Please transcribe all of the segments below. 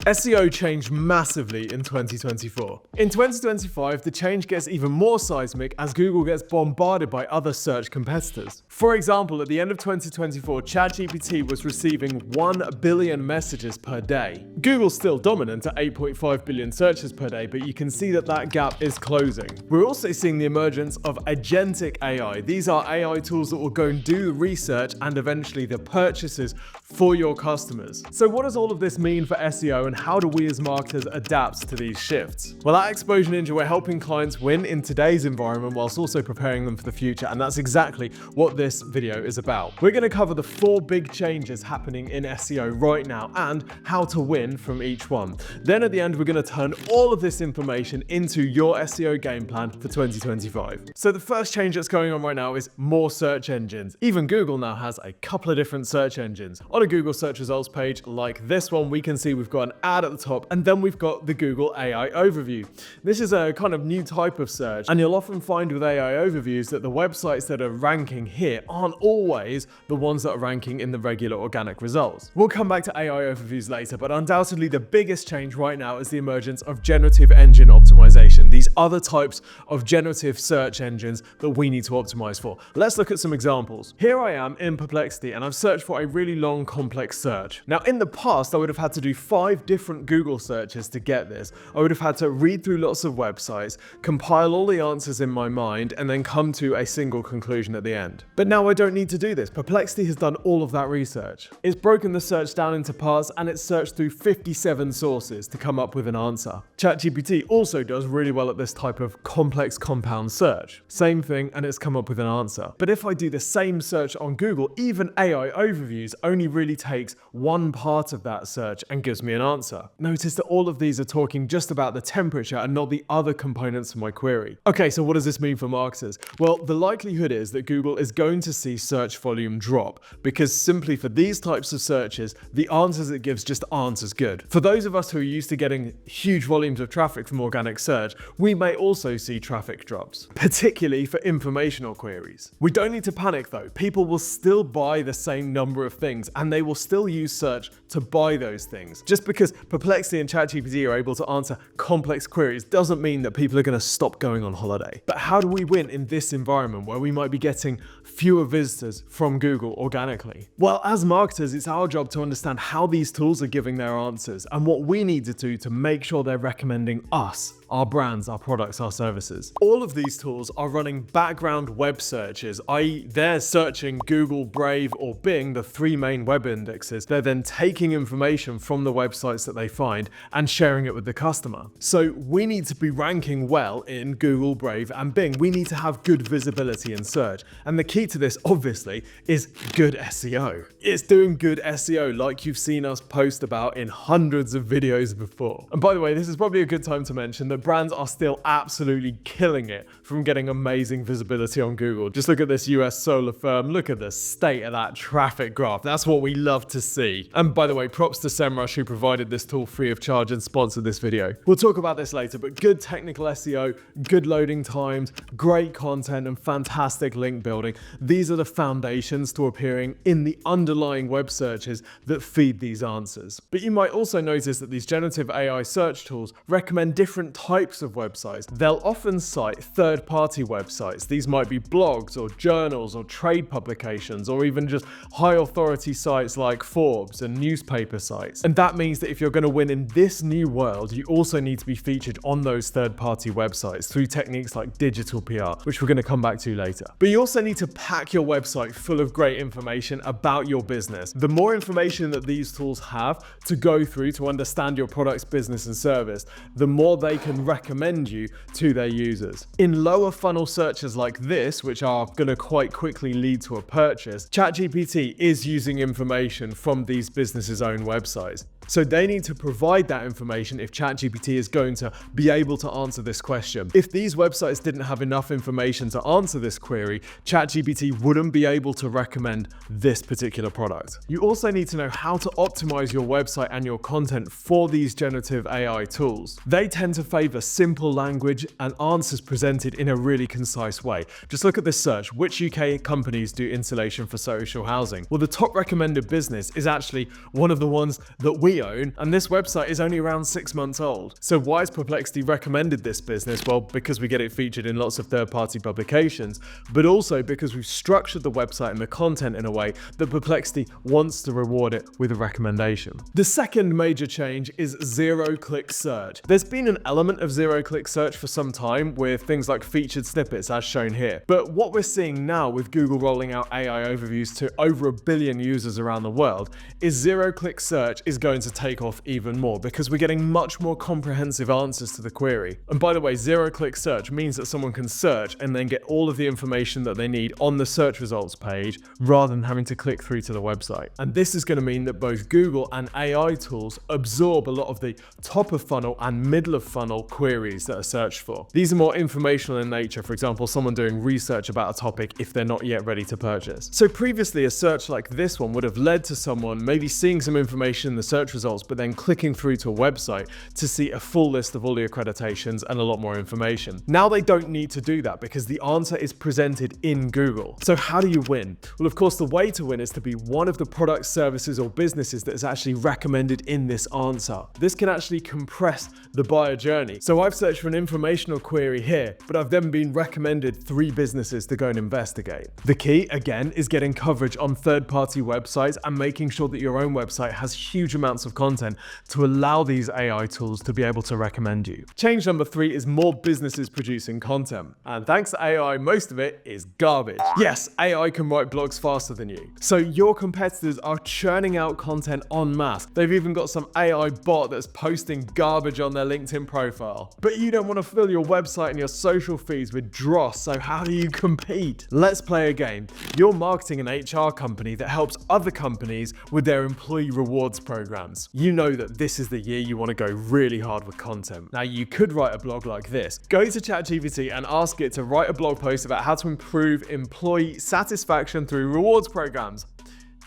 SEO changed massively in 2024. In 2025, the change gets even more seismic as Google gets bombarded by other search competitors. For example, at the end of 2024, ChatGPT was receiving 1 billion messages per day. Google's still dominant at 8.5 billion searches per day, but you can see that that gap is closing. We're also seeing the emergence of agentic AI. These are AI tools that will go and do the research and eventually the purchases for your customers. So what does all of this mean for SEO, and how do we as marketers adapt to these shifts? Well, at Exposure Ninja, we're helping clients win in today's environment whilst also preparing them for the future, and that's exactly what this video is about. We're going to cover the 4 big changes happening in SEO right now and how to win from each one. Then at the end, we're going to turn all of this information into your SEO game plan for 2025. So the first change that's going on right now is more search engines. Even Google now has a couple of different search engines. On a Google search results page like this one, we can see we've got an ad at the top, and then we've got the Google AI overview. This is a kind of new type of search, and you'll often find with AI overviews that the websites that are ranking here aren't always the ones that are ranking in the regular organic results. We'll come back to AI overviews later, but undoubtedly the biggest change right now is the emergence of generative engine optimization. These other types of generative search engines that we need to optimize for. Let's look at some examples. Here I am in Perplexity, and I've searched for a really long, complex search. Now, in the past, I would have had to do 5 different Google searches to get this. I would have had to read through lots of websites, compile all the answers in my mind, and then come to a single conclusion at the end. But now I don't need to do this. Perplexity has done all of that research. It's broken the search down into parts, and it's searched through 57 sources to come up with an answer. ChatGPT also does really well at this type of complex compound search. Same thing, and it's come up with an answer. But if I do the same search on Google, even AI overviews only really takes one part of that search and gives me an answer. Notice that all of these are talking just about the temperature and not the other components of my query. Okay, so what does this mean for marketers? Well, the likelihood is that Google is going to see search volume drop because simply for these types of searches, the answers it gives just aren't as good. For those of us who are used to getting huge volumes of traffic from organic search, we may also see traffic drops, particularly for informational queries. We don't need to panic though. People will still buy the same number of things, and they will still use search to buy those things. Just because Perplexity and ChatGPT are able to answer complex queries doesn't mean that people are going to stop going on holiday. But how do we win in this environment where we might be getting fewer visitors from Google organically? Well, as marketers, it's our job to understand how these tools are giving their answers and what we need to do to make sure they're recommending us, our brands, our products, our services. All of these tools are running background web searches, i.e. they're searching Google, Brave, or Bing, the 3 main web indexes. They're then taking information from the websites that they find and sharing it with the customer. So we need to be ranking well in Google, Brave, and Bing. We need to have good visibility in search. And the key to this, obviously, is good SEO. It's doing good SEO like you've seen us post about in hundreds of videos before. And by the way, this is probably a good time to mention that brands are still absolutely killing it from getting amazing visibility on Google. Just look at this US solar firm. Look at the state of that traffic graph. That's what we love to see. And by the way, props to SEMrush who provided this tool free of charge and sponsored this video. We'll talk about this later, but good technical SEO, good loading times, great content, and fantastic link building. These are the foundations to appearing in the underlying web searches that feed these answers. But you might also notice that these generative AI search tools recommend different types of websites. They'll often cite third-party websites. These might be blogs or journals or trade publications or even just high-authority sites like Forbes and newspaper sites. And that means that if you're going to win in this new world, you also need to be featured on those third-party websites through techniques like digital PR, which we're going to come back to later. But you also need to pack your website full of great information about your business. The more information that these tools have to go through to understand your product's business and service, the more they can recommend you to their users. In lower funnel searches like this, which are going to quite quickly lead to a purchase, ChatGPT is using information from these businesses' own websites. So they need to provide that information if ChatGPT is going to be able to answer this question. If these websites didn't have enough information to answer this query, ChatGPT wouldn't be able to recommend this particular product. You also need to know how to optimize your website and your content for these generative AI tools. They tend to favor simple language and answers presented in a really concise way. Just look at this search. Which UK companies do insulation for social housing? Well, the top recommended business is actually one of the ones that we we own, and this website is only around 6 months old. So why has Perplexity recommended this business? Well, because we get it featured in lots of third-party publications, but also because we've structured the website and the content in a way that Perplexity wants to reward it with a recommendation. The second major change is zero-click search. There's been an element of zero-click search for some time with things like featured snippets as shown here. But what we're seeing now with Google rolling out AI overviews to over 1 billion users around the world is zero-click search is going to take off even more because we're getting much more comprehensive answers to the query. And by the way, zero-click search means that someone can search and then get all of the information that they need on the search results page rather than having to click through to the website. And this is going to mean that both Google and AI tools absorb a lot of the top of funnel and middle of funnel queries that are searched for. These are more informational in nature, for example, someone doing research about a topic if they're not yet ready to purchase. So previously a search like this one would have led to someone maybe seeing some information in the search results but then clicking through to a website to see a full list of all the accreditations and a lot more information. Now they don't need to do that because the answer is presented in Google. So how do you win? Well, of course, the way to win is to be one of the products, services, or businesses that is actually recommended in this answer. This can actually compress the buyer journey. So I've searched for an informational query here, but I've then been recommended 3 businesses to go and investigate. The key, again, is getting coverage on third-party websites and making sure that your own website has huge amounts of content to allow these AI tools to be able to recommend you. Change number 3 is more businesses producing content. And thanks to AI, most of it is garbage. Yes, AI can write blogs faster than you. So your competitors are churning out content en masse. They've even got some AI bot that's posting garbage on their LinkedIn profile. But you don't want to fill your website and your social feeds with dross, so how do you compete? Let's play a game. You're marketing an HR company that helps other companies with their employee rewards programs. You know that this is the year you want to go really hard with content. Now you could write a blog like this. Go to ChatGPT and ask it to write a blog post about how to improve employee satisfaction through rewards programs.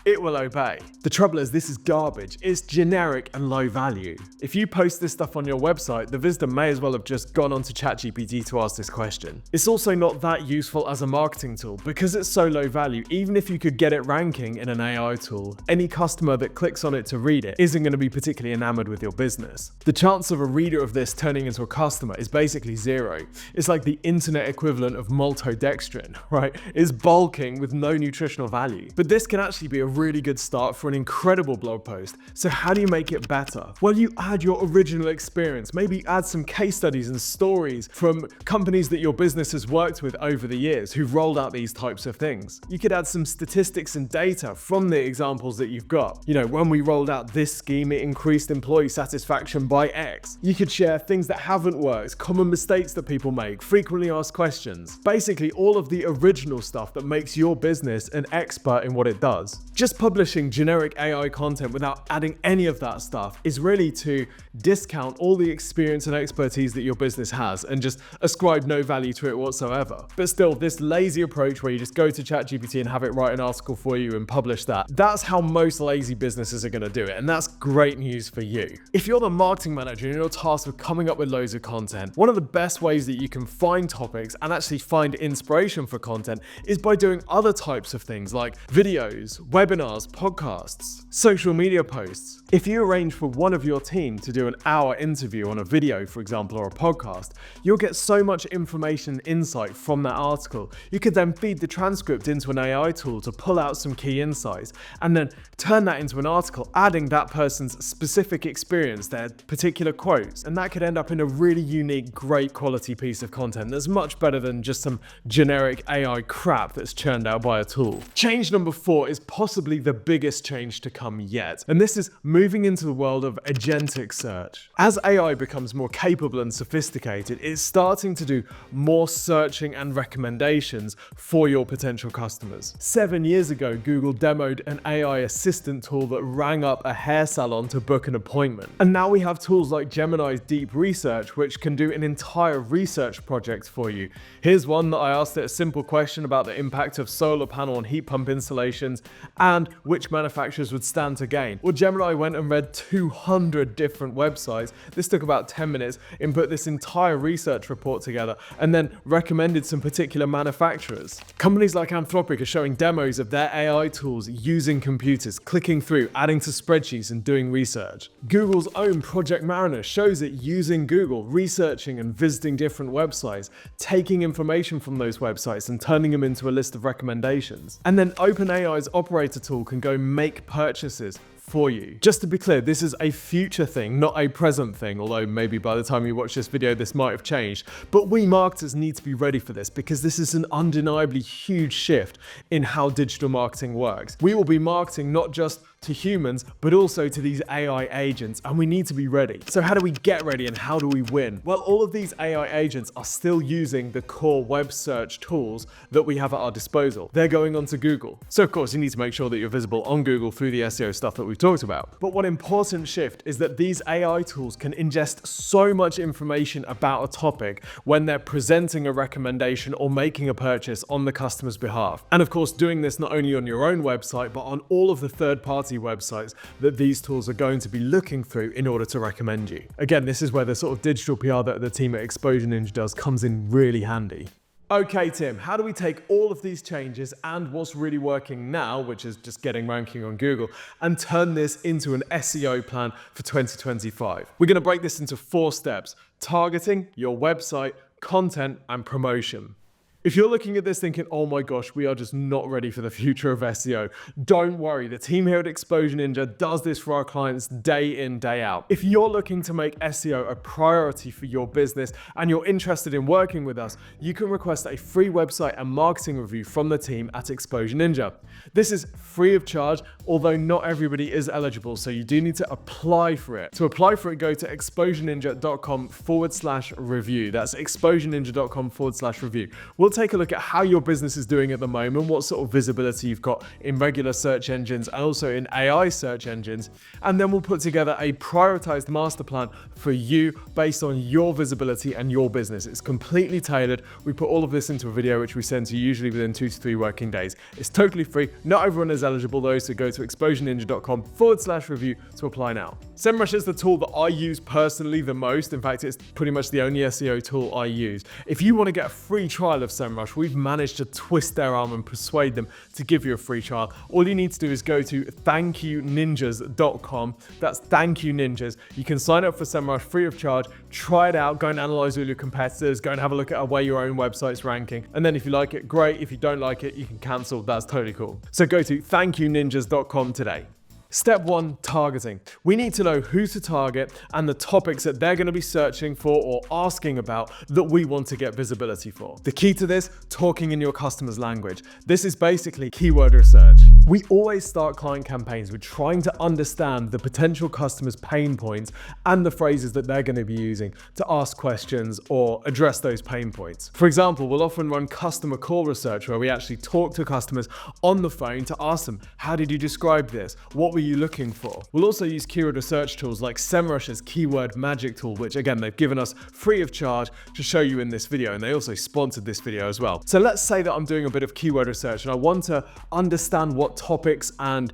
It will obey. The trouble is, this is garbage. It's generic and low value. If you post this stuff on your website, the visitor may as well have just gone onto ChatGPT to ask this question. It's also not that useful as a marketing tool because it's so low value. Even if you could get it ranking in an AI tool, any customer that clicks on it to read it isn't going to be particularly enamored with your business. The chance of a reader of this turning into a customer is basically 0. It's like the internet equivalent of maltodextrin, right? It's bulking with no nutritional value. But this can actually be a really good start for an incredible blog post. So how do you make it better? Well, you add your original experience. Maybe add some case studies and stories from companies that your business has worked with over the years who've rolled out these types of things. You could add some statistics and data from the examples that you've got. You know, when we rolled out this scheme, it increased employee satisfaction by X. You could share things that haven't worked, common mistakes that people make, frequently asked questions. Basically, all of the original stuff that makes your business an expert in what it does. Just publishing generic AI content without adding any of that stuff is really to discount all the experience and expertise that your business has and just ascribe no value to it whatsoever. But still, this lazy approach where you just go to ChatGPT and have it write an article for you and publish that, that's how most lazy businesses are going to do it, and that's great news for you. If you're the marketing manager and you're tasked with coming up with loads of content, one of the best ways that you can find topics and actually find inspiration for content is by doing other types of things like videos, webinars, podcasts, social media posts. If you arrange for one of your team to do an hour interview on a video, for example, or a podcast, you'll get so much information and insight from that article. You could then feed the transcript into an AI tool to pull out some key insights and then turn that into an article, adding that person's specific experience, their particular quotes, and that could end up in a really unique, great quality piece of content that's much better than just some generic AI crap that's churned out by a tool. Change number 4 is possibly the biggest change to come yet, and this is moving into the world of agentic search. As AI becomes more capable and sophisticated, it's starting to do more searching and recommendations for your potential customers. 7 years ago, Google demoed an AI assistant tool that rang up a hair salon to book an appointment. And now we have tools like Gemini's Deep Research, which can do an entire research project for you. Here's one that I asked it a simple question about the impact of solar panel and heat pump installations, and and which manufacturers would stand to gain. Well, Gemini went and read 200 different websites. This took about 10 minutes, input this entire research report together, and then recommended some particular manufacturers. Companies like Anthropic are showing demos of their AI tools using computers, clicking through, adding to spreadsheets, and doing research. Google's own Project Mariner shows it using Google, researching and visiting different websites, taking information from those websites and turning them into a list of recommendations. And then OpenAI's operator tool can go make purchases for you. Just to be clear, this is a future thing, not a present thing, although maybe by the time you watch this video, this might have changed. But we marketers need to be ready for this because this is an undeniably huge shift in how digital marketing works. We will be marketing not just to humans, but also to these AI agents, and we need to be ready. So how do we get ready and how do we win? Well, all of these AI agents are still using the core web search tools that we have at our disposal. They're going onto Google. So of course, you need to make sure that you're visible on Google through the SEO stuff that we've talked about. But one important shift is that these AI tools can ingest so much information about a topic when they're presenting a recommendation or making a purchase on the customer's behalf. And of course, doing this not only on your own website, but on all of the third-party websites that these tools are going to be looking through in order to recommend you. Again, this is where the sort of digital PR that the team at Exposure Ninja does comes in really handy. Okay, Tim, how do we take all of these changes and what's really working now, which is just getting ranking on Google, and turn this into an SEO plan for 2025? We're going to break this into 4 steps: targeting, your website, content, and promotion. If you're looking at this thinking, oh my gosh, we are just not ready for the future of SEO, don't worry. The team here at Exposure Ninja does this for our clients day in, day out. If you're looking to make SEO a priority for your business and you're interested in working with us, you can request a free website and marketing review from the team at Exposure Ninja. This is free of charge, although not everybody is eligible, so you do need to apply for it. To apply for it, go to exposureninja.com/review. That's exposureninja.com/review. We'll take a look at how your business is doing at the moment, what sort of visibility you've got in regular search engines and also in AI search engines, and then we'll put together a prioritized master plan for you based on your visibility and your business. It's completely tailored. We put all of this into a video which we send to you usually within 2 to 3 working days. It's totally free. Not everyone is eligible though, so go to exposureninja.com/review to apply now. SEMrush is the tool that I use personally the most. In fact, it's pretty much the only SEO tool I use. If you want to get a free trial of SEMrush, we've managed to twist their arm and persuade them to give you a free trial. All you need to do is go to thankyoninjas.com. That's Thank You Ninjas. You can sign up for SEMrush free of charge, try it out, go and analyze all your competitors, go and have a look at where your own website's ranking. And then if you like it, great. If you don't like it, you can cancel. That's totally cool. So go to thankyoninjas.com today. Step 1, targeting. We need to know who to target and the topics that they're going to be searching for or asking about that we want to get visibility for. The key to this, talking in your customer's language. This is basically keyword research. We always start client campaigns with trying to understand the potential customer's pain points and the phrases that they're going to be using to ask questions or address those pain points. For example, we'll often run customer call research where we actually talk to customers on the phone to ask them, how did you describe this? What were you looking for? We'll also use keyword research tools like SEMrush's keyword magic tool, which again, they've given us free of charge to show you in this video, and they also sponsored this video as well. So let's say that I'm doing a bit of keyword research and I want to understand what topics and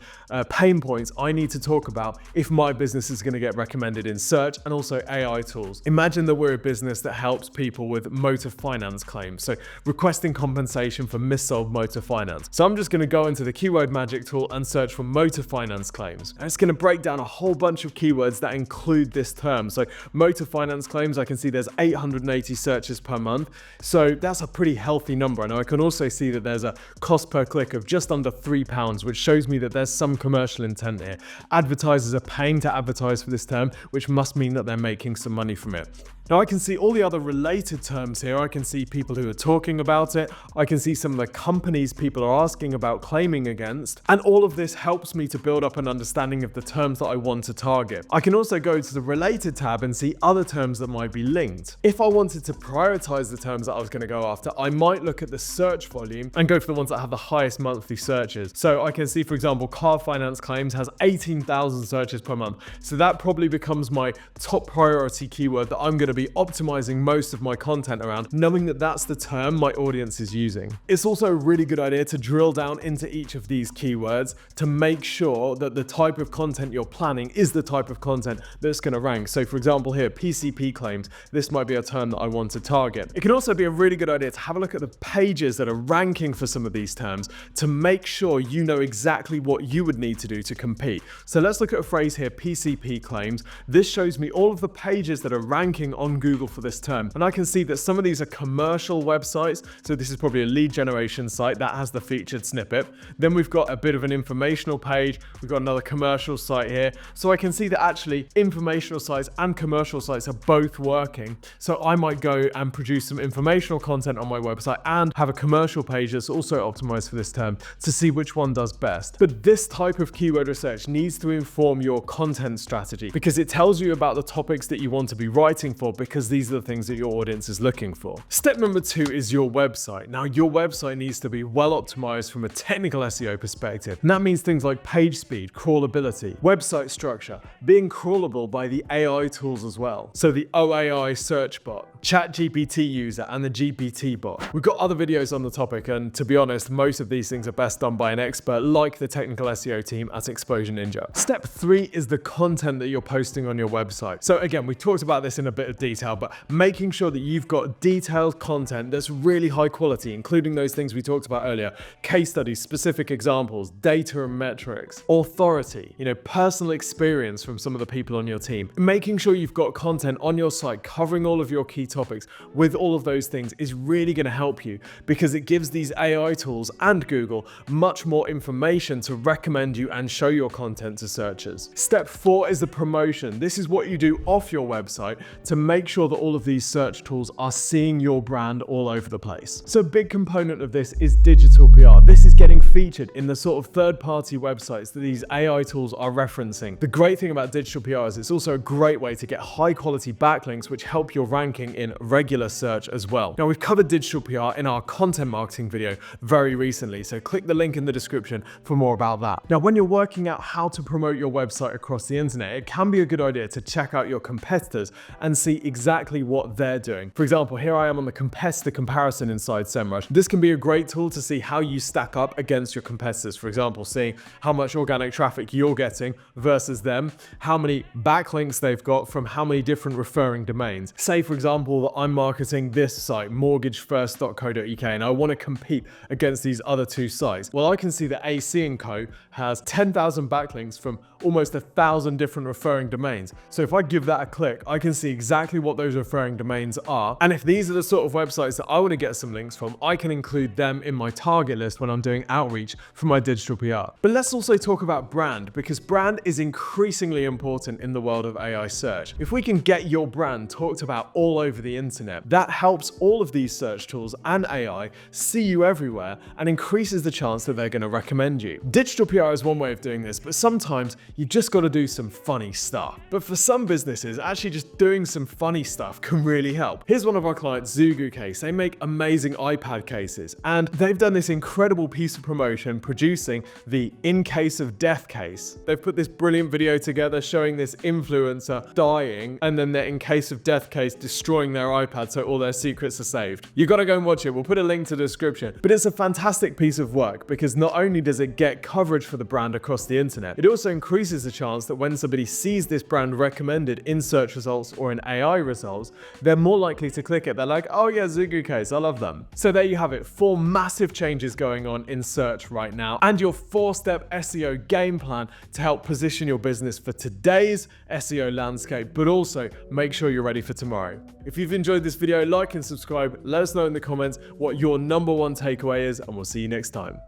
pain points I need to talk about if my business is going to get recommended in search and also AI tools. Imagine that we're a business that helps people with motor finance claims, so requesting compensation for missold motor finance. So I'm just going to go into the keyword magic tool and search for motor finance claims. And it's going to break down a whole bunch of keywords that include this term. So motor finance claims, I can see there's 880 searches per month. So that's a pretty healthy number. And I can also see that there's a cost per click of just under £3, which shows me that there's some commercial intent here. Advertisers are paying to advertise for this term, which must mean that they're making some money from it. Now I can see all the other related terms here. I can see people who are talking about it. I can see some of the companies people are asking about claiming against. And all of this helps me to build up an understanding of the terms that I want to target. I can also go to the related tab and see other terms that might be linked. If I wanted to prioritize the terms that I was going to go after, I might look at the search volume and go for the ones that have the highest monthly searches. So I can see, for example, car finance claims has 18,000 searches per month. So that probably becomes my top priority keyword that I'm going to be be optimizing most of my content around, knowing that that's the term my audience is using. It's also a really good idea to drill down into each of these keywords to make sure that the type of content you're planning is the type of content that's going to rank. So for example here, PCP claims, this might be a term that I want to target. It can also be a really good idea to have a look at the pages that are ranking for some of these terms to make sure you know exactly what you would need to do to compete. So let's look at a phrase here, PCP claims. This shows me all of the pages that are ranking on Google for this term. And I can see that some of these are commercial websites. So this is probably a lead generation site that has the featured snippet. Then we've got a bit of an informational page. We've got another commercial site here. So I can see that actually informational sites and commercial sites are both working. So I might go and produce some informational content on my website and have a commercial page that's also optimized for this term to see which one does best. But this type of keyword research needs to inform your content strategy because it tells you about the topics that you want to be writing for, because these are the things that your audience is looking for. Step number 2 is your website. Now, your website needs to be well optimized from a technical SEO perspective. And that means things like page speed, crawlability, website structure, being crawlable by the AI tools as well. So the OAI search bot, ChatGPT user, and the GPT bot. We've got other videos on the topic, and to be honest, most of these things are best done by an expert like the technical SEO team at Exposure Ninja. Step 3 is the content that you're posting on your website. So again, we talked about this in a bit of detail, but making sure that you've got detailed content that's really high quality, including those things we talked about earlier, case studies, specific examples, data and metrics, authority, personal experience from some of the people on your team. Making sure you've got content on your site covering all of your key topics with all of those things is really going to help you, because it gives these AI tools and Google much more information to recommend you and show your content to searchers. Step 4 is the promotion. This is what you do off your website to make sure that all of these search tools are seeing your brand all over the place. So a big component of this is digital PR. This is getting featured in the sort of third-party websites that these AI tools are referencing. The great thing about digital PR is it's also a great way to get high-quality backlinks which help your ranking in regular search as well. Now, we've covered digital PR in our content marketing video very recently, so click the link in the description for more about that. Now, when you're working out how to promote your website across the internet, it can be a good idea to check out your competitors and see exactly what they're doing. For example, here I am on the competitor comparison inside SEMrush. This can be a great tool to see how you stack up against your competitors. For example, seeing how much organic traffic you're getting versus them, how many backlinks they've got from how many different referring domains. Say, for example, that I'm marketing this site, mortgagefirst.co.uk, and I want to compete against these other two sites. Well, I can see that AC & Co has 10,000 backlinks from almost 1,000 different referring domains. So if I give that a click, I can see exactly what those referring domains are. And if these are the sort of websites that I want to get some links from, I can include them in my target list when I'm doing outreach for my digital PR. But let's also talk about brand, because brand is increasingly important in the world of AI search. If we can get your brand talked about all over the internet, that helps all of these search tools and AI see you everywhere and increases the chance that they're going to recommend you. Digital PR is one way of doing this, but sometimes you just got to do some funny stuff. But for some businesses, actually just doing some funny stuff can really help. Here's one of our clients, Zugu Case. They make amazing iPad cases, and they've done this incredible piece of promotion producing the in case of death case. They've put this brilliant video together showing this influencer dying and then their in case of death case destroying their iPad so all their secrets are saved. You got to go and watch it. We'll put a link to the description. But it's a fantastic piece of work because not only does it get coverage for the brand across the internet, it also increases the chance that when somebody sees this brand recommended in search results or in AI results, they're more likely to click it. They're like, oh yeah, Zugu Case, I love them. So there you have it, 4 massive changes going on in search right now, and your 4-step SEO game plan to help position your business for today's SEO landscape, but also make sure you're ready for tomorrow. If you've enjoyed this video, like and subscribe. Let us know in the comments what your #1 takeaway is, and we'll see you next time.